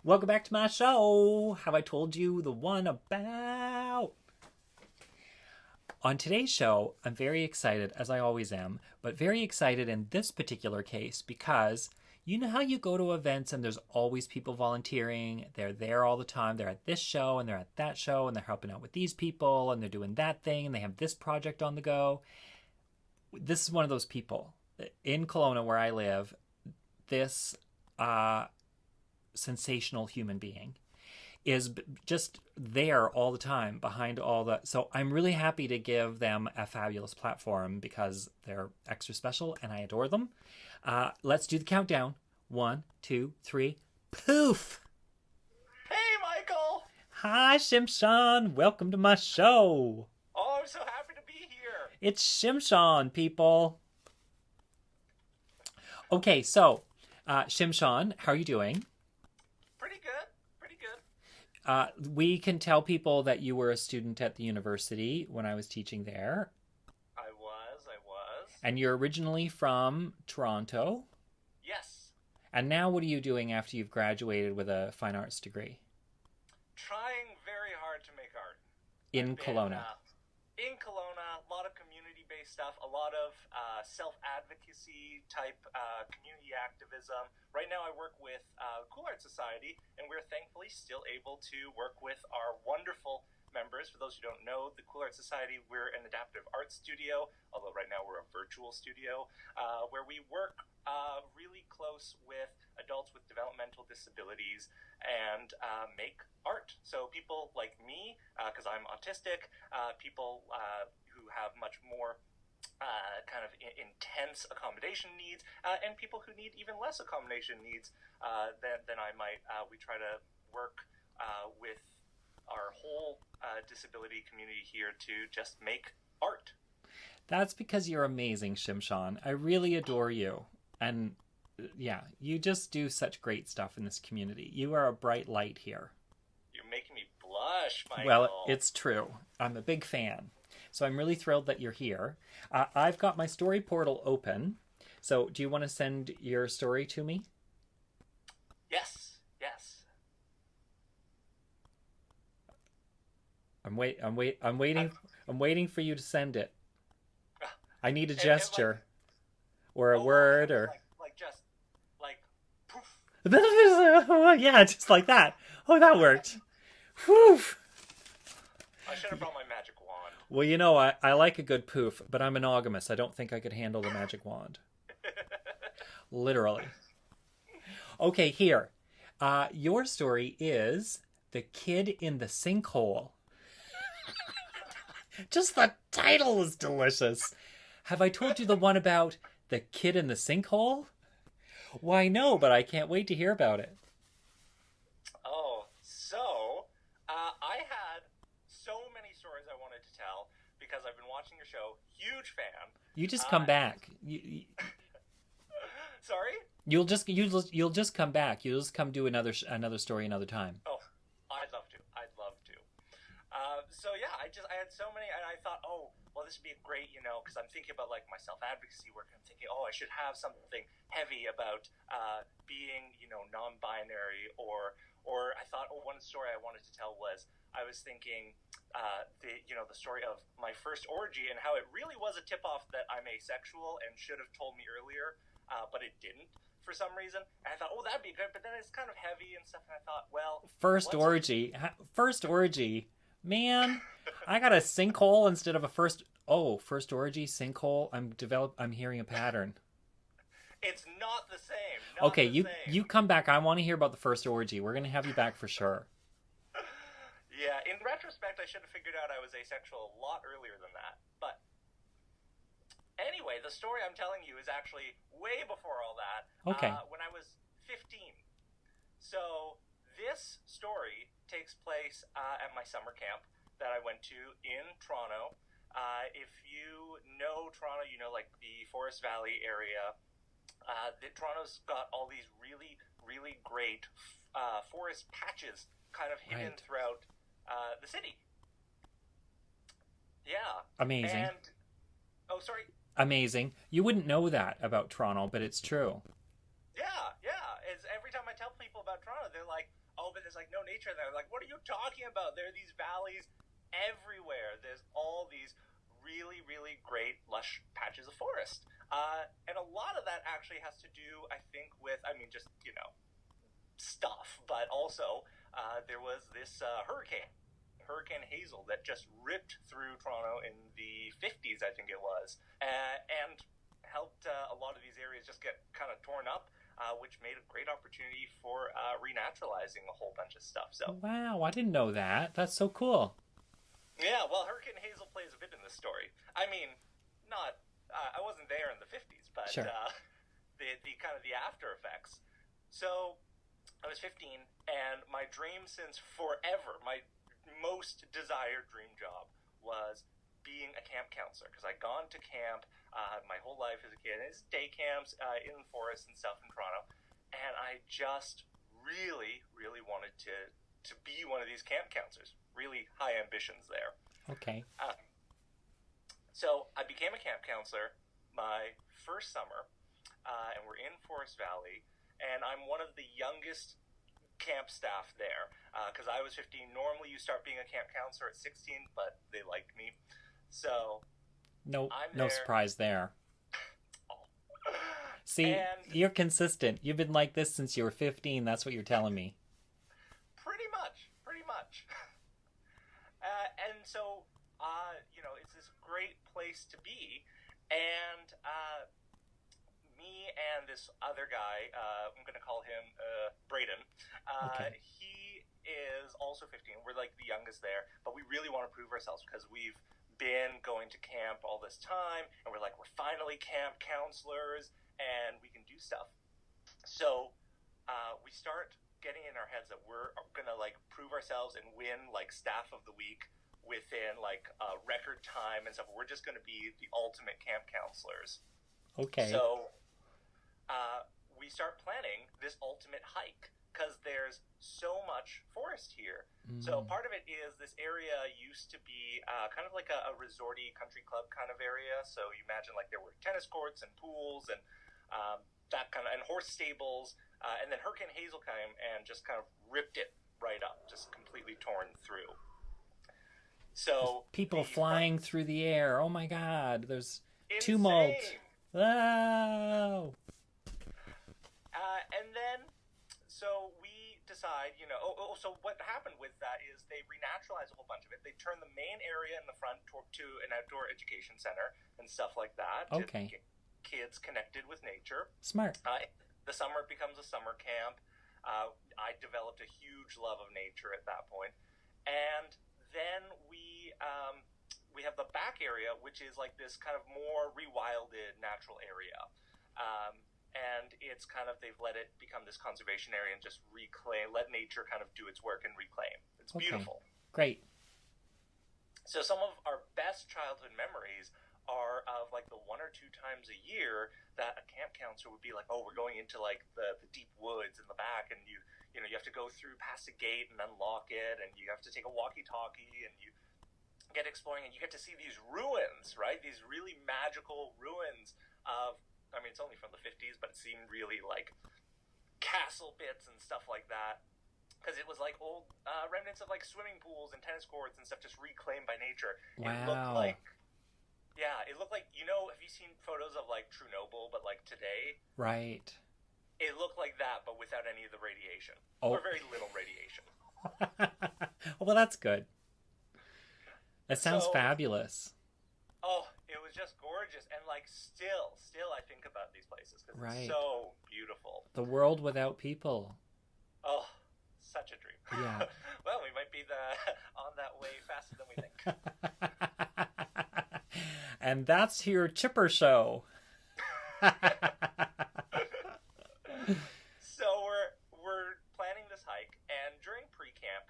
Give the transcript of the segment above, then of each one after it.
Welcome back to my show. Have I told you the one about? On today's show, I'm very excited, as I always am, but very excited in this particular case because you know how you go to events and there's always people volunteering. They're there all the time. They're at this show and they're at that show and they're helping out with these people and they're doing that thing and they have this project on the go. This is one of those people. In Kelowna, where I live, this sensational human being is just there all the time behind all the... So I'm really happy to give them a fabulous platform because they're extra special and I adore them. Let's do the countdown. 1, 2, 3. Poof! Hey, Michael! Hi, Shimshon. Welcome to my show. Oh, I'm so happy to be here. It's Shimshon, people. Okay, so, Shimshon, how are you doing? Pretty good. Pretty good. We can tell people that you were a student at the university when I was teaching there. I was. And you're originally from Toronto. Yes. And now what are you doing after you've graduated with a fine arts degree? Trying very hard to make art. In Kelowna. In Kelowna, a lot of community-based stuff, a lot of self-advocacy type community activism. Right now I work with Cool Art Society, and we're thankfully still able to work with our wonderful members. For those who don't know, the Cool Art Society, we're an adaptive art studio, although right now we're a virtual studio, where we work really close with adults with developmental disabilities and make art. So people like me, because I'm autistic, people who have much more kind of intense accommodation needs, and people who need even less accommodation needs than I might. We try to work with our whole disability community here to just make art. That's because you're amazing, Shimshon. I really adore you. And yeah, you just do such great stuff in this community. You are a bright light here. You're making me blush, Michael. Well, it's true. I'm a big fan. So I'm really thrilled that you're here. I've got my story portal open. So do you want to send your story to me? Yes. I'm waiting for you to send it. I need a gesture or a word or just poof. Yeah, just like that. Oh, that worked. Whew. I should have brought my magic wand. Well, you know, I like a good poof, but I'm monogamous. I don't think I could handle the magic wand. Literally. Okay, here. Your story is The Kid in the Sinkhole. Just the title is delicious. Have I told you the one about the kid in the sinkhole? Why, no, but I can't wait to hear about it. Oh, so I had so many stories I wanted to tell because I've been watching your show. Huge fan. You just come back. Sorry? You'll just come back. You'll just come do another story another time. Oh, I'd love to. So yeah, I had so many, and I thought, oh, well, this would be great, because I'm thinking about my self-advocacy work. I'm thinking, oh, I should have something heavy about being, non-binary, or I thought, oh, one story I wanted to tell was I was thinking the story of my first orgy and how it really was a tip-off that I'm asexual and should have told me earlier, but it didn't for some reason. And I thought, oh, that'd be good, but then it's kind of heavy and stuff, and I thought, well... First orgy. Man, I got a sinkhole instead of a first orgy, sinkhole. I'm hearing a pattern. It's not the same. Okay, you come back. I want to hear about the first orgy. We're going to have you back for sure. Yeah, in retrospect, I should have figured out I was asexual a lot earlier than that. But anyway, the story I'm telling you is actually way before all that. Okay. When I was 15. So this story takes place at my summer camp that I went to in Toronto. If you know Toronto, you know the Forest Valley area. Toronto's got all these really, really great forest patches kind of hidden throughout the city. Yeah. Amazing. Sorry. Amazing. You wouldn't know that about Toronto, but it's true. Yeah. Every time I tell people about Toronto, they're like, oh, but there's like no nature there. Like, what are you talking about? There are these valleys everywhere. There's all these really, really great lush patches of forest. And a lot of that actually has to do, I think, with, I mean, just, you know, stuff, but also there was this Hurricane Hazel, that just ripped through Toronto in the 50s, I think it was, and helped a lot of these areas just get kind of torn up, which made a great opportunity for renaturalizing a whole bunch of stuff. So, wow, I didn't know that. That's so cool. yeah, well, Hurricane Hazel plays a bit in this story. I mean, not, I wasn't there in the 50s, but Sure. the kind of the after effects. So I was 15, and my dream since forever, my most desired dream job, was being a camp counselor, because I'd gone to camp my whole life as a kid. It's day camps in the forest and stuff in Toronto, and I just really, really wanted to be one of these camp counselors. Really high ambitions there. Okay. So I became a camp counselor my first summer, and we're in Forest Valley, and I'm one of the youngest camp staff there, because I was 15. Normally you start being a camp counselor at 16, but they liked me. So No, I'm no there. surprise there. Oh. See, And you're consistent. You've been like this since you were 15. That's what you're telling me. pretty much. And so, you know, it's this great place to be, and me and this other guy, I'm going to call him Braden, Okay. he is also 15. We're like the youngest there, but we really want to prove ourselves, because we've been going to camp all this time, and we're like, we're finally camp counselors, and we can do stuff. So we start getting in our heads that we're going to like prove ourselves and win like staff of the week within like record time and stuff. We're just going to be the ultimate camp counselors. Okay. So we start planning this ultimate hike, because there's so much forest here. So part of it is this area used to be kind of like a resorty country club kind of area. So you imagine like there were tennis courts and pools and that kind of, and horse stables. And then Hurricane Hazel came and just kind of ripped it right up, just completely torn through. So people flying through the air. Oh my God. There's insane. tumult. Oh. And then, so we decide, you know, so what happened with that is they renaturalized a whole bunch of it. They turned the main area in the front to an outdoor education center and stuff like that. Okay. To get kids connected with nature. Smart. The summer becomes a summer camp. I developed a huge love of nature at that point. And then we have the back area, which is like this kind of more rewilded natural area. And it's kind of, they've let it become this conservation area and just let nature kind of do its work and reclaim. It's beautiful. Great. So some of our best childhood memories are of like the 1 or 2 times a year that a camp counselor would be like, oh, we're going into like the deep woods in the back, and you know, you have to go through past a gate and unlock it, and you have to take a walkie-talkie, and you get exploring, and you get to see these ruins, right? These really magical ruins of, I mean, it's only from the 50s, but it seemed really like castle bits and stuff like that, because it was like old remnants of like swimming pools and tennis courts and stuff just reclaimed by nature. Wow. It looked like, yeah, it looked like, you know, have you seen photos of like Chernobyl, but like today? Right. It looked like that, but without any of the radiation. Oh. Or very little radiation. Well, that's good. That sounds fabulous. Oh, it was just gorgeous. And like still I think about these places, because Right. it's so beautiful. The world without people. Oh, such a dream. Yeah. Well, we might be on that way faster than we think. And that's your Chipper Show. So we're planning this hike, and during pre-camp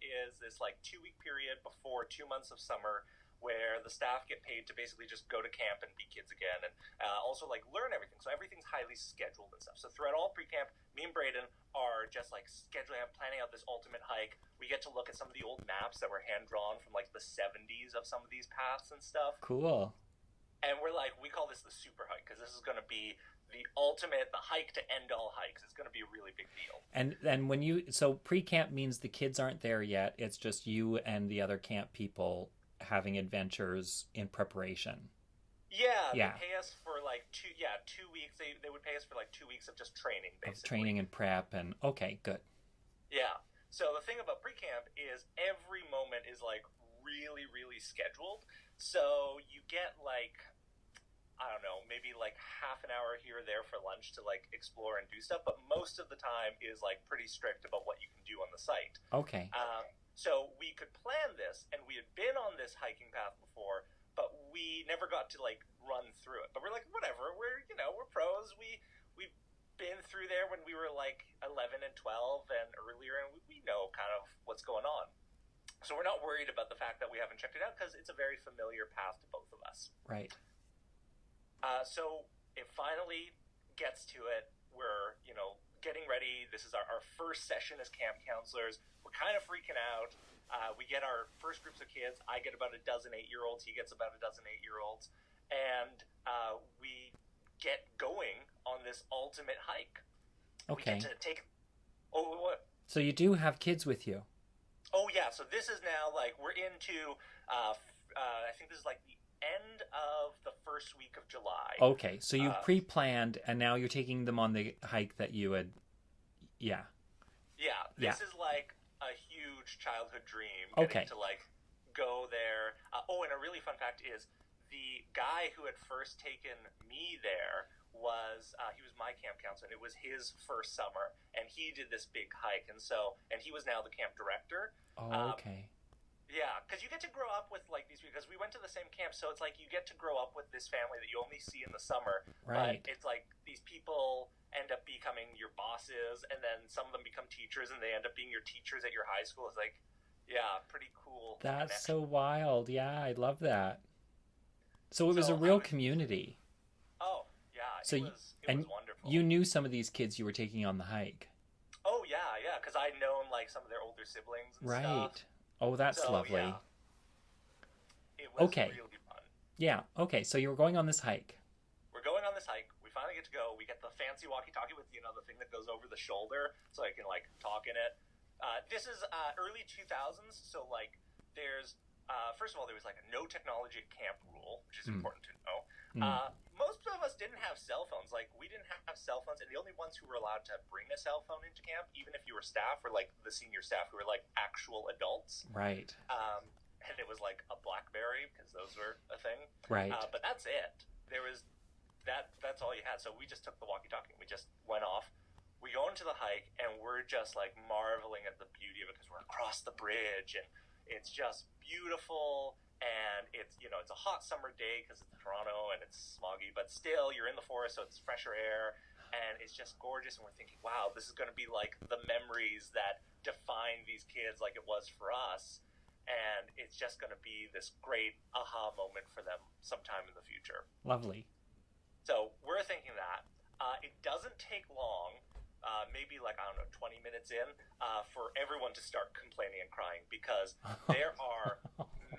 is this like 2-week period before 2 months of summer, where the staff get paid to basically just go to camp and be kids again, and also like learn everything. So everything's highly scheduled and stuff. So throughout all pre-camp, me and Braden are just like scheduling out, planning out this ultimate hike. We get to look at some of the old maps that were hand drawn from like the 70s of some of these paths and stuff. Cool. And we're like, we call this the super hike, because this is going to be the ultimate, the hike to end all hikes. It's going to be a really big deal. And when so pre-camp means the kids aren't there yet. It's just you and the other camp people having adventures in preparation. Yeah, Yeah. they pay us for like 2 weeks. They would pay us for like 2 weeks of just training, Of basically. training and prep and okay, good. Yeah. So the thing about pre-camp is every moment is like really, really scheduled. So you get like, I don't know, maybe like half an hour here or there for lunch to like explore and do stuff. But most of the time is like pretty strict about what you can do on the site. Okay. So we could plan this, and we had been on this hiking path before, but we never got to like run through it. But we're like, whatever, we're pros. We've been through there when we were like 11 and 12 and earlier, and we know kind of what's going on. So we're not worried about the fact that we haven't checked it out because it's a very familiar path to both of us. Right. So it finally gets to it. We're, getting ready. This is our first session as camp counselors. We're kind of freaking out. We get our first groups of kids. I get about a dozen 8-year-olds. He gets about a dozen 8-year-olds. And we get going on this ultimate hike. Okay. We get to take... Oh, what? So you do have kids with you? Oh, yeah. So this is now, like, we're into... I think this is, like, the end of the first week of July. Okay. So you pre-planned, and now you're taking them on the hike that you had... Yeah. Yeah. This is, like, a huge childhood dream. Okay. To, like, go there. And a really fun fact is the guy who had first taken me there was he was my camp counselor, and it was his first summer, and he did this big hike, and he was now the camp director. Oh, okay. Yeah, because you get to grow up with like these, because we went to the same camp, so it's like you get to grow up with this family that you only see in the summer. Right. But it's like these people end up becoming your bosses, and then some of them become teachers, and they end up being your teachers at your high school. It's like, yeah, pretty cool. That's so wild. Yeah, I love that. So it was a real community. Oh, yeah. So it was wonderful. You knew some of these kids you were taking on the hike. Oh, yeah, because I'd known like some of their older siblings and stuff. Oh, that's lovely. Yeah. It was really fun. Yeah, okay, so you were going on this hike. We're going on this hike. We finally get to go. We get the fancy walkie-talkie with, the thing that goes over the shoulder so I can, like, talk in it. This is early 2000s, so, like, there's, first of all, there was, like, a no technology at camp rule, which is important to know. Most of us didn't have cell phones. Like, we didn't have cell phones, and the only ones who were allowed to bring a cell phone into camp, even if you were staff, were, like, the senior staff who were, like, actual adults. Right. And it was, like, a BlackBerry, because those were a thing. Right. But that's it. There was... That's all you had. So we just took the walkie-talkie and we just went off. We go into the hike and we're just like marveling at the beauty of it because we're across the bridge and it's just beautiful, and it's it's a hot summer day because it's Toronto and it's smoggy, but still you're in the forest, so it's fresher air and it's just gorgeous. And we're thinking, wow, this is going to be like the memories that define these kids like it was for us, and it's just going to be this great aha moment for them sometime in the future. Lovely. So we're thinking that. It doesn't take long, maybe like, 20 minutes in, for everyone to start complaining and crying because there are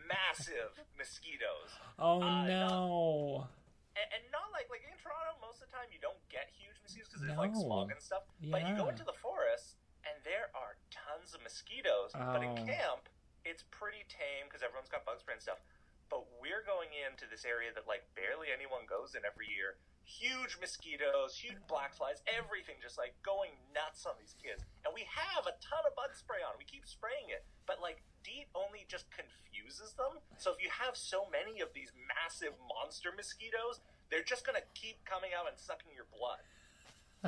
massive mosquitoes. Oh, no. And not like in Toronto, most of the time you don't get huge mosquitoes because there's like smog and stuff. Yeah. But you go into the forest and there are tons of mosquitoes. But in camp, it's pretty tame because everyone's got bug spray and stuff. But we're going into this area that like barely anyone goes in every year. Huge mosquitoes, huge black flies, everything just like going nuts on these kids. And we have a ton of bug spray on. We keep spraying it. But like DEET only just confuses them. So if you have so many of these massive monster mosquitoes, they're just going to keep coming out and sucking your blood.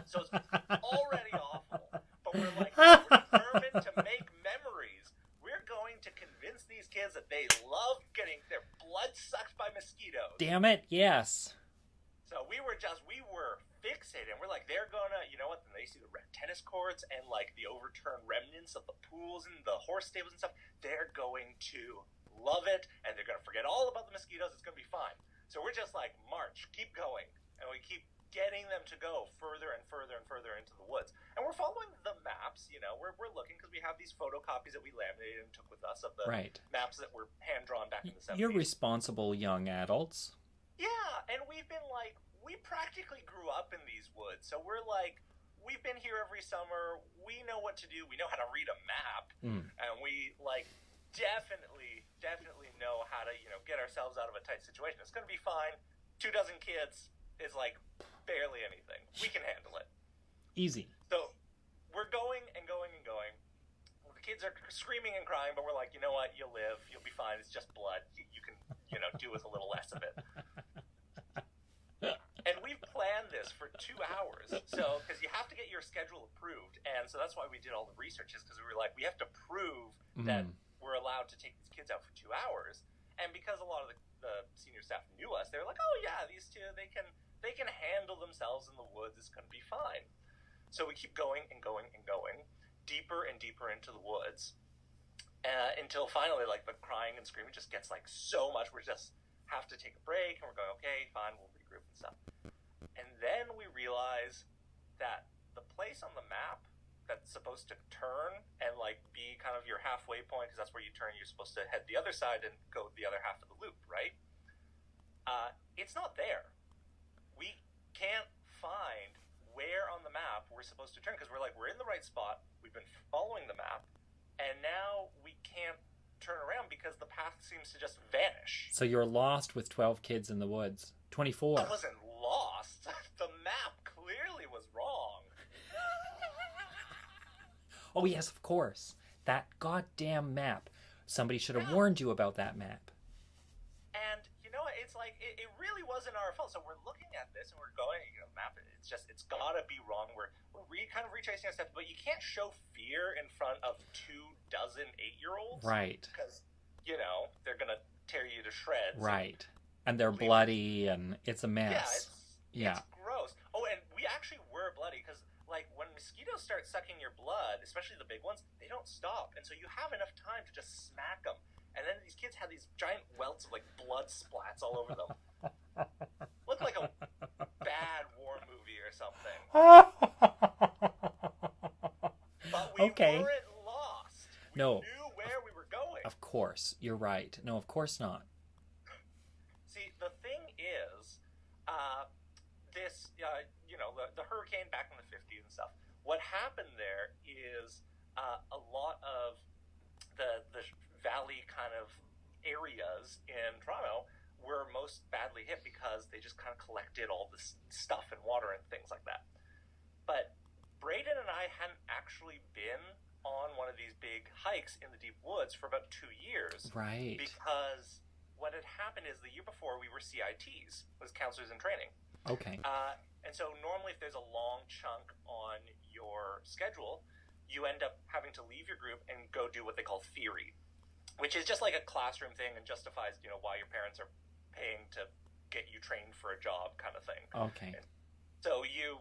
So it's already awful. But we're like, we're determined to make memories. We're going to convince these kids that they love getting their blood sucked by mosquitoes. Damn it, yes. So we were fixated. We're like, they're gonna, when they see the red tennis courts and like the overturned remnants of the pools and the horse stables and stuff, they're going to love it and they're gonna forget all about the mosquitoes. It's gonna be fine. So we're just like, march, keep going. And we keep getting them to go further and further and further into the woods. And we're following the maps, we're looking because we have these photocopies that we laminated and took with us of the maps that were hand-drawn back in the 70s. You're responsible young adults. Yeah, and we've been like we practically grew up in these woods. So we're like, we've been here every summer. We know what to do. We know how to read a map. And we, like, definitely know how to, get ourselves out of a tight situation. It's going to be fine. 24 kids is, like, barely anything. We can handle it. Easy. So we're going and going and going. The kids are screaming and crying, but we're like, you know what? You'll live. You'll be fine. It's just blood. You can, do with a little less of it. And we've planned this for 2 hours. So, because you have to get your schedule approved. And so that's why we did all the research, is because we were like, we have to prove that we're allowed to take these kids out for 2 hours. And because a lot of the senior staff knew us, they were like, oh yeah, these two, they can handle themselves in the woods. It's going to be fine. So we keep going and going and going, deeper and deeper into the woods, until finally, like, the crying and screaming just gets, like, so much. We just have to take a break, and we're going, okay, fine, we'll regroup and stuff. And then we realize that the place on the map that's supposed to turn and, like, be kind of your halfway point, because that's where you turn, you're supposed to head the other side and go the other half of the loop, right? It's not there. We can't find where on the map we're supposed to turn, because we're in the right spot, we've been following the map, and now we can't turn around because the path seems to just vanish. So you're lost with 12 kids in the woods. 24. I wasn't lost. The map clearly was wrong. Oh, yes, of course. That goddamn map. Somebody should have warned you about that map. And, it's like, it really wasn't our fault. So we're looking at this and we're going, map, it's gotta be wrong. We're kind of retracing our steps, but you can't show fear in front of 24 8-year-olds. Right. Because, they're gonna tear you to shreds. Right. And they're bloody and it's a mess. It's gross. Oh, and we actually were bloody because, like, when mosquitoes start sucking your blood, especially the big ones, they don't stop. And so you have enough time to just smack them. And then these kids had these giant welts of, like, blood splats all over them. Looked like a bad war movie or something. But we weren't lost. We knew where we were going. Of course. You're right. No, of course not. See, the thing is, this, the hurricane back in the 50s and stuff, what happened there is a lot of the valley kind of areas in Toronto were most badly hit because they just kind of collected all this stuff and water and things like that. But Braden and I hadn't actually been on one of these big hikes in the deep woods for about 2 years. Right. Because what had happened is the year before we were CITs, was counselors in training. Okay. And so normally if there's a long chunk on your schedule, you end up having to leave your group and go do what they call theory, which is just like a classroom thing and justifies, why your parents are paying to get you trained for a job kind of thing. Okay. And so you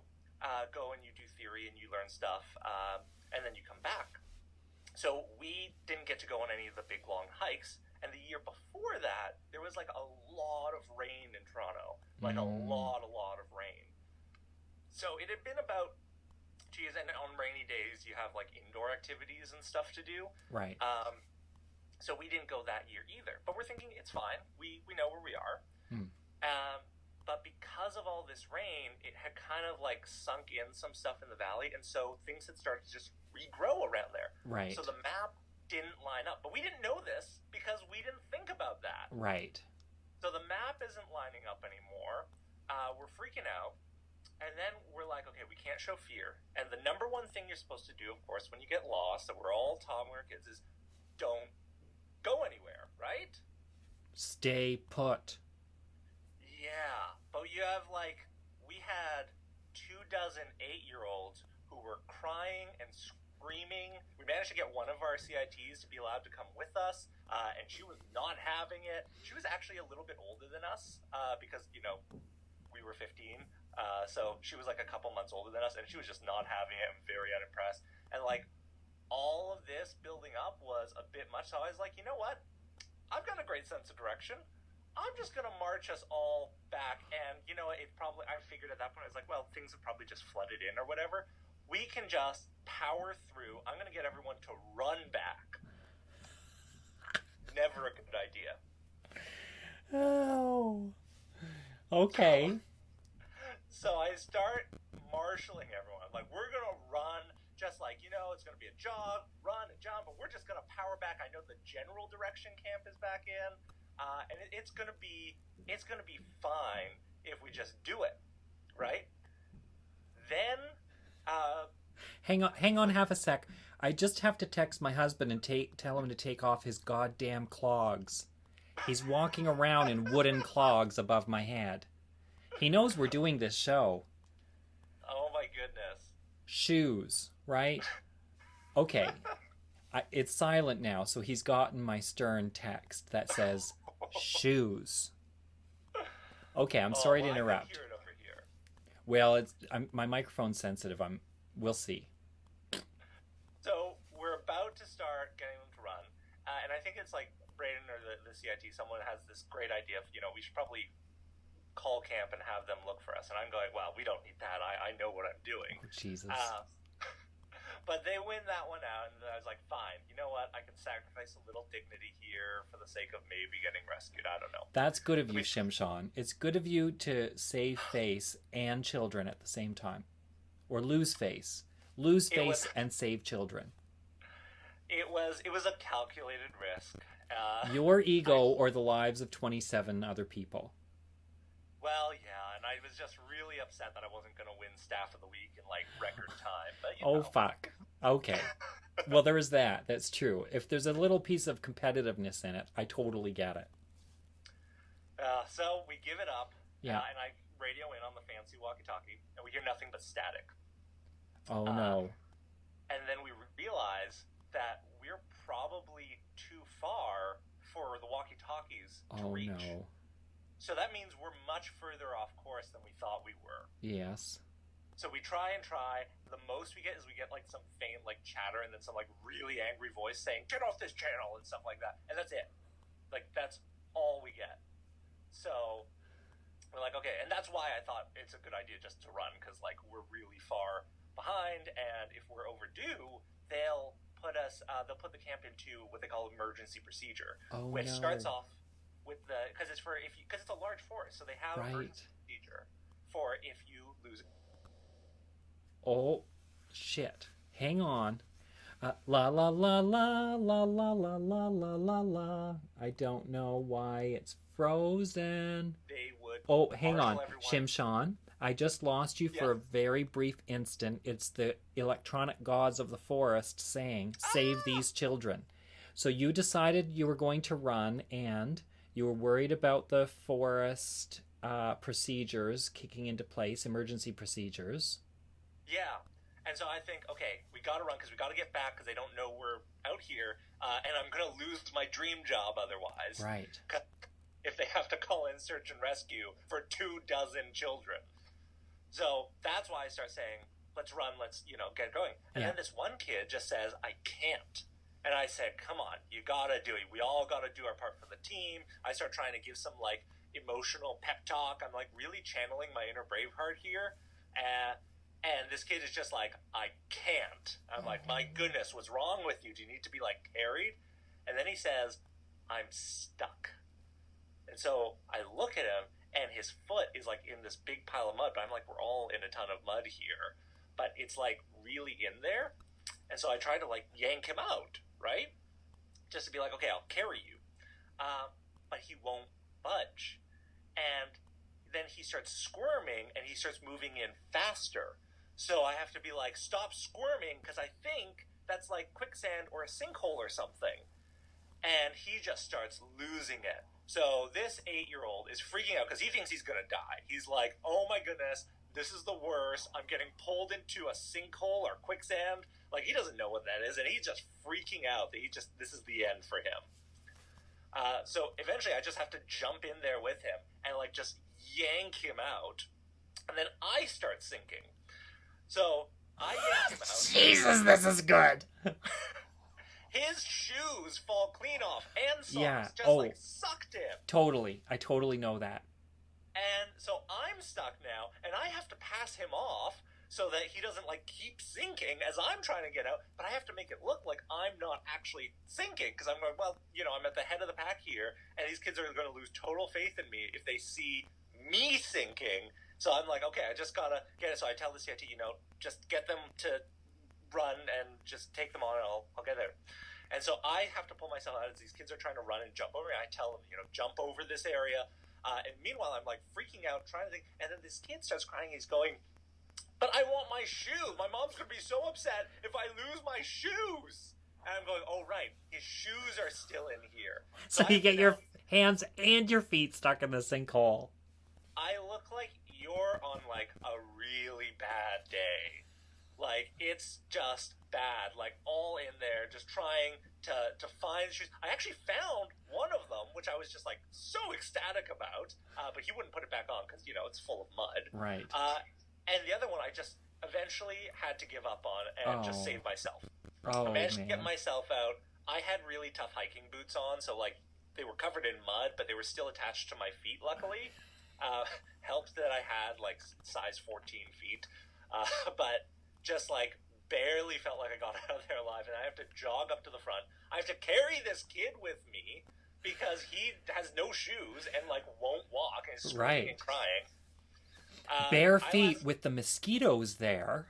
go and you do theory and you learn stuff, and then you come back. So we didn't get to go on any of the big long hikes. And the year before that, there was, like, a lot of rain in Toronto. Like, a lot of rain. So it had been about 2 years, and on rainy days, you have, like, indoor activities and stuff to do. Right. So we didn't go that year either. But we're thinking, it's fine. We know where we are. But because of all this rain, it had kind of, like, sunk in some stuff in the valley, and so things had started to just regrow around there. Right. So the map didn't line up. But we didn't know this because we didn't think about that. Right. So the map isn't lining up anymore. We're freaking out. And then we're like, okay, we can't show fear. And the number one thing you're supposed to do, of course, when you get lost, that we're all taught when we're kids, is don't go anywhere, right? Stay put. Yeah. But you have, like, we had 24 8-year-olds who were crying and screaming. We managed to get one of our CITs to be allowed to come with us, and she was not having it. She was actually a little bit older than us, because, we were 15, so she was, like, a couple months older than us, and she was just not having it. I'm very unimpressed. And, like, all of this building up was a bit much, so I was like, you know what? I've got a great sense of direction. I'm just going to march us all back, and, I figured at that point, I was like, well, things have probably just flooded in or whatever. We can just power through. I'm going to get everyone to run back. Never a good idea. Oh. Okay. So I start marshaling everyone. Like, we're going to run just like, it's going to be a jog, run, and jump, but we're just going to power back. I know the general direction camp is back in, and it's going to be fine if we just do it, right? Then, hang on half a sec. I just have to text my husband and tell him to take off his goddamn clogs. He's walking around in wooden clogs above my head. He knows we're doing this show. oh my goodness. Shoes, right? Okay. It's silent now, so he's gotten my stern text that says, shoes. Okay, I'm sorry to interrupt. I can hear it over here. Well, my microphone's sensitive. We'll see. So we're about to start getting them to run, and I think it's like Brayden or the CIT. Someone has this great idea of, we should probably call camp and have them look for us. And I'm going, well, we don't need that. I know what I'm doing. Oh, Jesus. But they win that one out, and I was like, fine. You know what? I can sacrifice a little dignity here for the sake of maybe getting rescued. I don't know. That's good of you, Shimshon. It's good of you to save face and children at the same time. Or lose face. Lose face and save children. It was a calculated risk. Your ego or the lives of 27 other people. Well, yeah, and I was just really upset that I wasn't going to win Staff of the Week in, record time. But, Oh, fuck. Okay. Well, there is that. That's true. If there's a little piece of competitiveness in it, I totally get it. So we give it up, yeah. And I radio in on the fancy walkie-talkie, and we hear nothing but static. Oh, no. And then we realize that we're probably too far for the walkie-talkies to reach. Oh, no. So that means we're much further off course than we thought we were. Yes. So we try and try. The most we get is some faint chatter and then some really angry voice saying, "Get off this channel," and stuff like that. And that's it. That's all we get. So we're like, okay. And that's why I thought it's a good idea just to run, because we're really far behind, and if we're overdue, they'll put the camp into what they call emergency procedure, which starts off with because it's a large forest, so they have emergency procedure for if you lose. Oh, shit! Hang on. La la la la la la la la la la la. I don't know why it's frozen. They would. Oh, hang on, Shimshon. I just lost you for a very brief instant. It's the electronic gods of the forest saying, "Save these children." So you decided you were going to run, and you were worried about the forest procedures kicking into place, emergency procedures. Yeah. And so I think, okay, we got to run because we got to get back because they don't know we're out here, and I'm going to lose my dream job otherwise. Right. If they have to call in search and rescue for 24 children. So that's why I start saying, let's run, let's, get going. And then this one kid just says, I can't. And I said, come on, you got to do it. We all got to do our part for the team. I start trying to give some, emotional pep talk. I'm, really channeling my inner Braveheart here. And this kid is just like, I can't. I'm like, my goodness, what's wrong with you? Do you need to be, carried? And then he says, I'm stuck. And so I look at him, and his foot is, in this big pile of mud. But I'm like, we're all in a ton of mud here. But it's, really in there. And so I try to, yank him out, right? Just to be like, okay, I'll carry you. But he won't budge. And then he starts squirming, and he starts moving in faster. So I have to be like, stop squirming, because I think that's quicksand or a sinkhole or something. And he just starts losing it. So this 8-year-old is freaking out because he thinks he's going to die. He's like, oh my goodness, this is the worst. I'm getting pulled into a sinkhole or quicksand. He doesn't know what that is. And he's just freaking out that this is the end for him. So eventually I just have to jump in there with him and just yank him out. And then I start sinking. So I yank him out. Jesus, this is good. His shoes fall clean off and socks sucked in. Totally. I totally know that. And so I'm stuck now, and I have to pass him off so that he doesn't keep sinking as I'm trying to get out. But I have to make it look like I'm not actually sinking because I'm going, well, I'm at the head of the pack here, and these kids are going to lose total faith in me if they see me sinking. So I'm like, okay, I just gotta get it. So I tell the CIT, just get them to run and just take them on, and I'll get there. And so I have to pull myself out as these kids are trying to run and jump over. And I tell them, jump over this area. And meanwhile, I'm like freaking out, trying to think. And then this kid starts crying. He's going, "But I want my shoes. My mom's gonna be so upset if I lose my shoes." And I'm going, "Oh right, his shoes are still in here." So you get your hands and your feet stuck in the sinkhole. I look like you're on like a really bad day. Like, it's just bad. Like, all in there, just trying to find shoes. I actually found one of them, which I was just like so ecstatic about, but he wouldn't put it back on because it's full of mud. Right. And the other one I just eventually had to give up on and just save myself. Oh, I managed to get myself out. I had really tough hiking boots on, so like they were covered in mud, but they were still attached to my feet, luckily. Helped that I had like size 14 feet, but just like barely felt like I got out of there alive, and I have to jog up to the front. I have to carry this kid with me because he has no shoes and like won't walk and is screaming and crying. Bare feet with the mosquitoes there.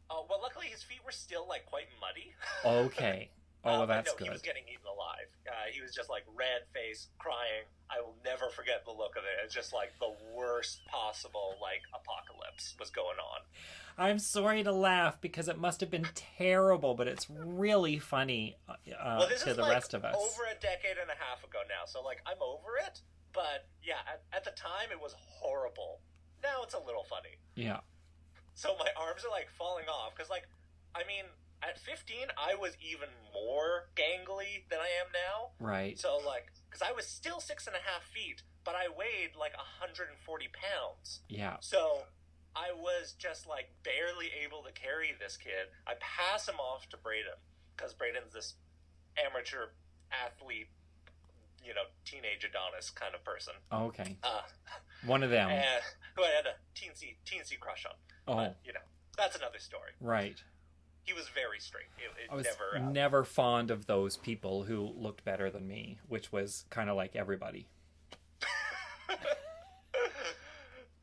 Well, luckily his feet were still like quite muddy. Okay. Oh, well, that's good. He was getting eaten alive. He was just like red face, crying. I will never forget the look of it. It's just like the worst possible like apocalypse was going on. I'm sorry to laugh because it must have been terrible, but it's really funny to the rest of us. Over a decade and a half ago now, so like I'm over it. But yeah, at the time it was horrible. Now it's a little funny. Yeah. So my arms are like falling off because like, I mean, at 15 I was even more gangly than I am now. Right. So like, because I was still 6.5 feet, but I weighed like 140 pounds. Yeah. So I was just like barely able to carry this kid. I pass him off to Braden because Braden's this amateur athlete, teenage Adonis kind of person. Okay. One of them. Who I had a teensy crush on. Oh. But, that's another story. Right. He was very straight. I was never fond of those people who looked better than me, which was kind of like everybody.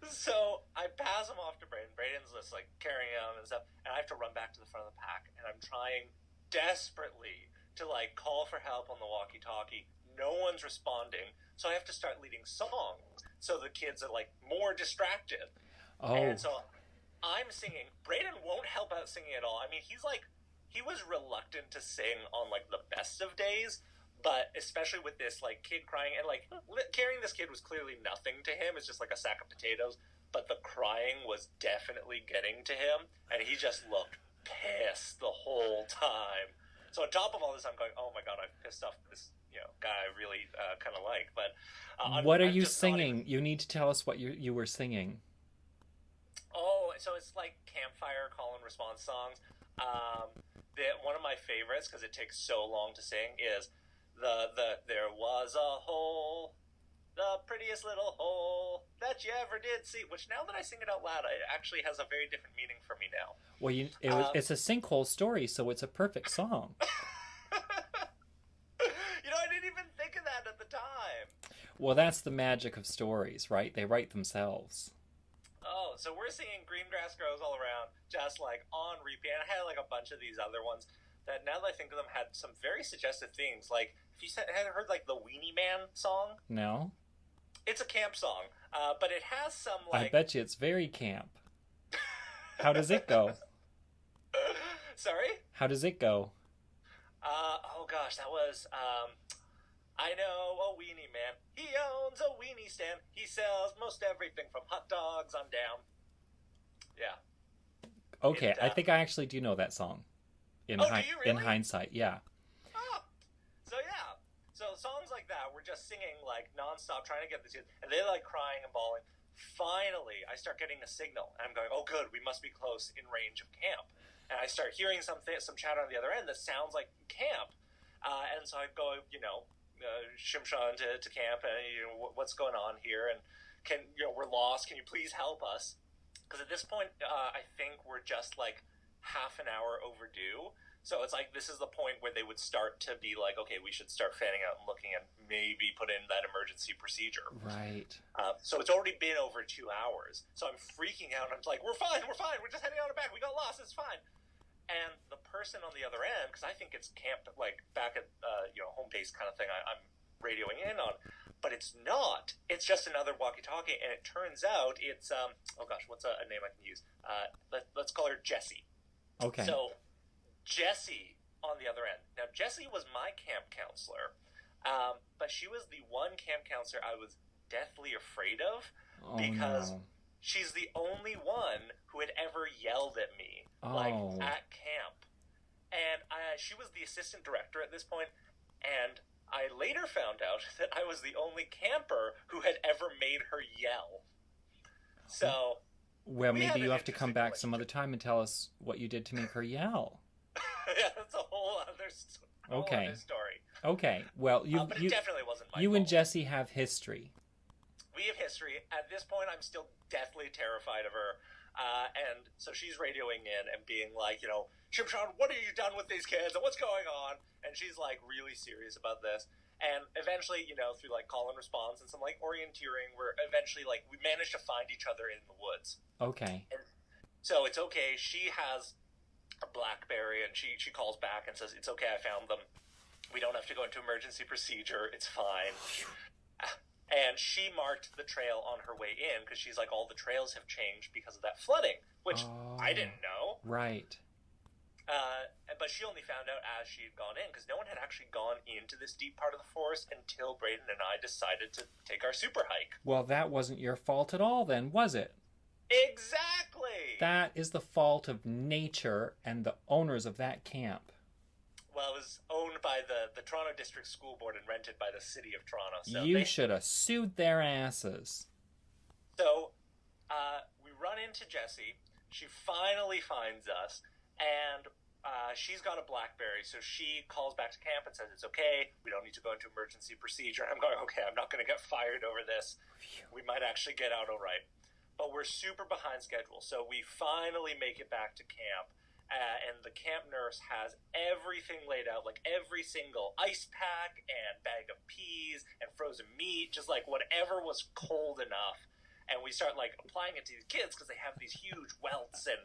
So I pass him off to Braden. Braden's just like carrying him and stuff, and I have to run back to the front of the pack, and I'm trying desperately to like call for help on the walkie-talkie. No one's responding, so I have to start leading songs. So the kids are like more distracted. Oh. And so I'm singing. Braden won't help out singing at all. I mean, he was reluctant to sing on like the best of days, but especially with this like kid crying and like carrying this kid was clearly nothing to him. It's just like a sack of potatoes, but the crying was definitely getting to him, and he just looked pissed the whole time. So on top of all this, I'm going, oh my god, I've pissed off this guy I really kind of like. But what are you singing? You need to tell us what you were singing. Oh, so it's like campfire call and response songs. One of my favorites, because it takes so long to sing, is there was a hole, the prettiest little hole that you ever did see. Which now that I sing it out loud, it actually has a very different meaning for me now. Well, it's a sinkhole story, so it's a perfect song. I didn't even think of that at the time. Well, that's the magic of stories, right? They write themselves. Oh, so we're singing Green Grass Grows All Around, just like on repeat. And I had like a bunch of these other ones that, now that I think of them, had some very suggestive themes. Like, if you had heard like the Weenie Man song? No. It's a camp song, but it has some like... I bet you it's very camp. How does it go? Sorry? How does it go? Oh gosh, that was... I know a weenie man. He owns a weenie stand. He sells most everything from hot dogs on down. Yeah. Okay, I think I actually do know that song. Do you really? In hindsight, yeah. Oh, so yeah. So songs like that, we're just singing like nonstop, trying to get this, and they're like crying and bawling. Finally, I start getting a signal, and I'm going, oh good, we must be close in range of camp. And I start hearing some chatter on the other end that sounds like camp. And so I go, Shimshon to camp, and what's going on here, and we're lost, can you please help us? Because at this point I think we're just like half an hour overdue, So it's like this is the point where they would start to be like, okay, we should start fanning out and looking and maybe put in that emergency procedure. Right. So it's already been over 2 hours. So I'm freaking out. I'm like, we're fine. We're just heading out and back. We got lost. It's fine. And the person on the other end, because I think it's camped like back at home base kind of thing. I'm radioing in on, but it's not. It's just another walkie-talkie, and it turns out it's what's a name I can use? Let's call her Jessie. Okay. So Jessie on the other end. Now, Jessie was my camp counselor, but she was the one camp counselor I was deathly afraid of because she's the only one who had ever yelled at me, at camp. And she was the assistant director at this point, and I later found out that I was the only camper who had ever made her yell. So... Well, maybe you have to come back some other time and tell us what you did to make her yell. Yeah, that's a whole other story. Okay. Well, but it definitely wasn't my fault. And Jessie have history. We have history. At this point, I'm still deathly terrified of her. And so she's radioing in and being like, Shimshon, what have you done with these kids? And what's going on? And she's like really serious about this. And eventually, through like call and response and some like orienteering, we're eventually like, we managed to find each other in the woods. Okay. And so it's okay. She has a BlackBerry, and she calls back and says, it's okay, I found them. We don't have to go into emergency procedure. It's fine. And she marked the trail on her way in because she's like, all the trails have changed because of that flooding, which I didn't know. Right. But she only found out as she had gone in because no one had actually gone into this deep part of the forest until Braden and I decided to take our super hike. Well, that wasn't your fault at all then, was it? Exactly! That is the fault of nature and the owners of that camp. Well, it was owned by the Toronto District School Board and rented by the City of Toronto. So you should have sued their asses. So, we run into Jessie. She finally finds us, and she's got a BlackBerry, so she calls back to camp and says, it's okay, we don't need to go into emergency procedure. I'm going, okay, I'm not going to get fired over this. We might actually get out all right. But we're super behind schedule, so we finally make it back to camp. And the camp nurse has everything laid out, like every single ice pack and bag of peas and frozen meat, just like whatever was cold enough. And we start like applying it to these kids because they have these huge welts and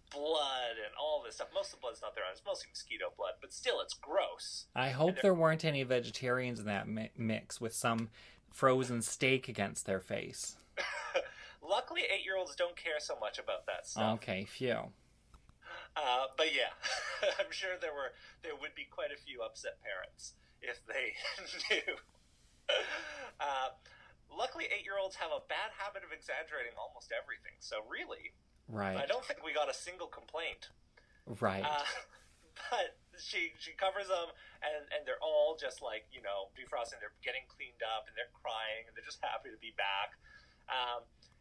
blood and all this stuff. Most of the blood's not there, it's mostly mosquito blood, but still, it's gross. I hope there weren't any vegetarians in that mix with some frozen steak against their face. Luckily, 8-year-olds don't care so much about that stuff. Okay, phew. But yeah, I'm sure there would be quite a few upset parents if they knew. Luckily, 8-year-olds have a bad habit of exaggerating almost everything. So really, right. I don't think we got a single complaint. Right. But she covers them, and they're all just like, defrosting. They're getting cleaned up, and they're crying, and they're just happy to be back.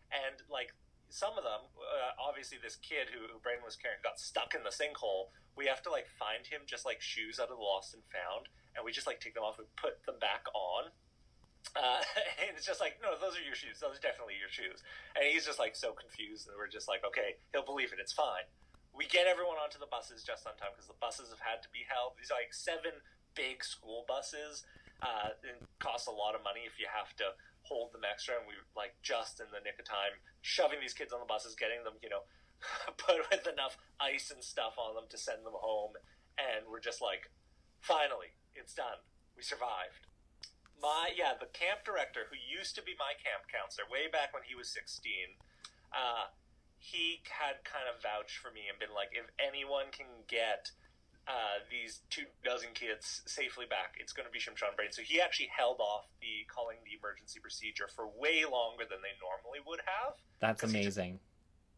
And like some of them, obviously this kid who Braden was carrying got stuck in the sinkhole. We have to like find him just like shoes out of the lost and found, and we just like take them off and put them back on. And it's just like, no, those are your shoes. Those are definitely your shoes. And he's just like so confused, and we're just like, okay, he'll believe it. It's fine. We get everyone onto the buses just on time because the buses have had to be held. These are like 7 big school buses. It costs a lot of money if you have to hold them extra, and we like just in the nick of time shoving these kids on the buses, getting them put with enough ice and stuff on them to send them home, and we're just like, finally, it's done, we survived. The camp director, who used to be my camp counselor way back when he was 16, he had kind of vouched for me and been like, if anyone can get these 24 kids safely back, it's going to be Shimshon Braden. So he actually held off calling the emergency procedure for way longer than they normally would have. That's amazing.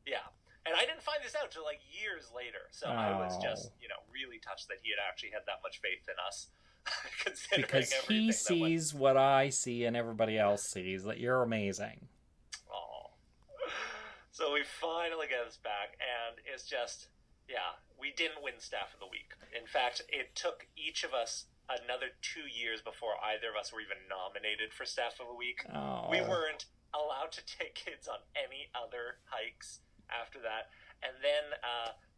Yeah. And I didn't find this out till like years later. So I was just, really touched that he had actually had that much faith in us. Because he sees what I see and everybody else sees, that you're amazing. Oh. So we finally get us back, and it's just... Yeah, we didn't win Staff of the Week. In fact, it took each of us another 2 years before either of us were even nominated for Staff of the Week. Oh. We weren't allowed to take kids on any other hikes after that. And then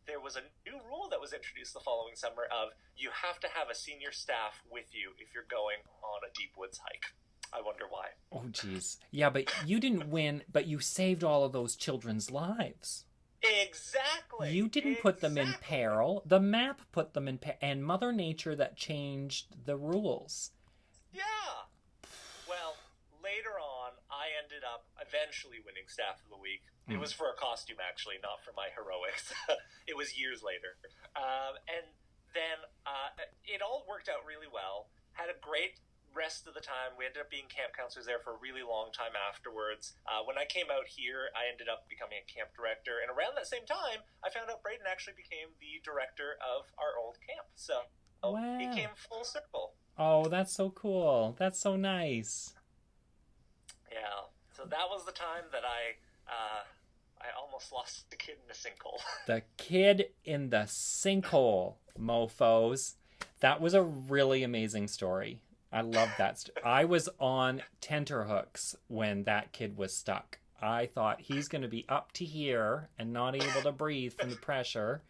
there was a new rule that was introduced the following summer of you have to have a senior staff with you if you're going on a deep woods hike. I wonder why. Oh, geez. Yeah, but you didn't win, but you saved all of those children's lives. Exactly. You didn't put them in peril. The map put them in peril, and Mother Nature that changed the rules. Yeah. Well, later on, I ended up eventually winning Staff of the Week. It was for a costume, actually, not for my heroics. It was years later. And then it all worked out really well. Had a great rest of the time. We ended up being camp counselors there for a really long time afterwards. When I came out here, I ended up becoming a camp director. And around that same time, I found out Braden actually became the director of our old camp. So it came full circle. Oh, that's so cool. That's so nice. Yeah. So that was the time that I almost lost the kid in the sinkhole. The kid in the sinkhole, mofos. That was a really amazing story. I love that. I was on tenterhooks when that kid was stuck. I thought he's going to be up to here and not able to breathe from the pressure.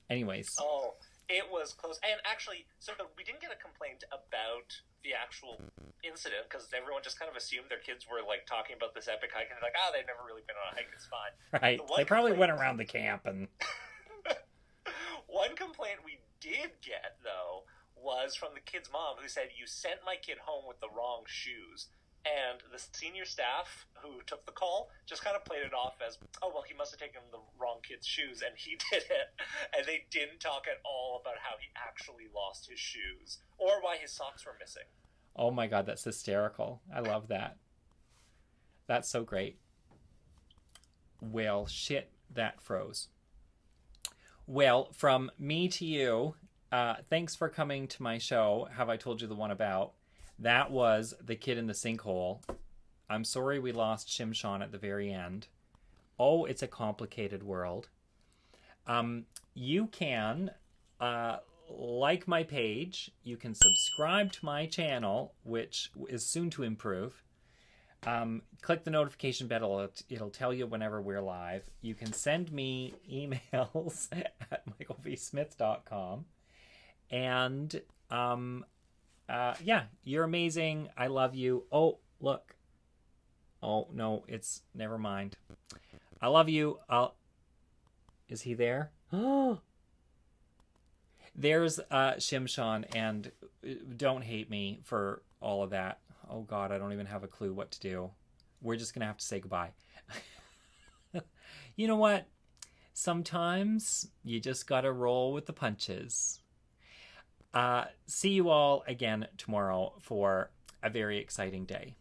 Anyways. Oh, it was close. And actually, so we didn't get a complaint about the actual incident because everyone just kind of assumed their kids were like talking about this epic hike and they're like, they've never really been on a hike, it's fine. Right. They probably went around the camp and... One complaint we did get, though, was from the kid's mom who said, you sent my kid home with the wrong shoes. And the senior staff who took the call just kind of played it off as, oh, well, he must have taken the wrong kid's shoes, and he did it. And they didn't talk at all about how he actually lost his shoes or why his socks were missing. Oh, my God, that's hysterical. I love that. That's so great. Well, shit, that froze. Well, from me to you, thanks for coming to my show, Have I Told You the One About? That was The Kid in the Sinkhole. I'm sorry we lost Shimshon at the very end. Oh, it's a complicated world. You can like my page. You can subscribe to my channel, which is soon to improve. Click the notification bell. It'll tell you whenever we're live. You can send me emails at michaelvsmith.com. And... yeah, you're amazing. I love you. Oh, look. Oh, no, it's... Never mind. I love you. Is he there? Oh! There's Shimshon, and don't hate me for all of that. Oh, God, I don't even have a clue what to do. We're just going to have to say goodbye. You know what? Sometimes you just got to roll with the punches. See you all again tomorrow for a very exciting day.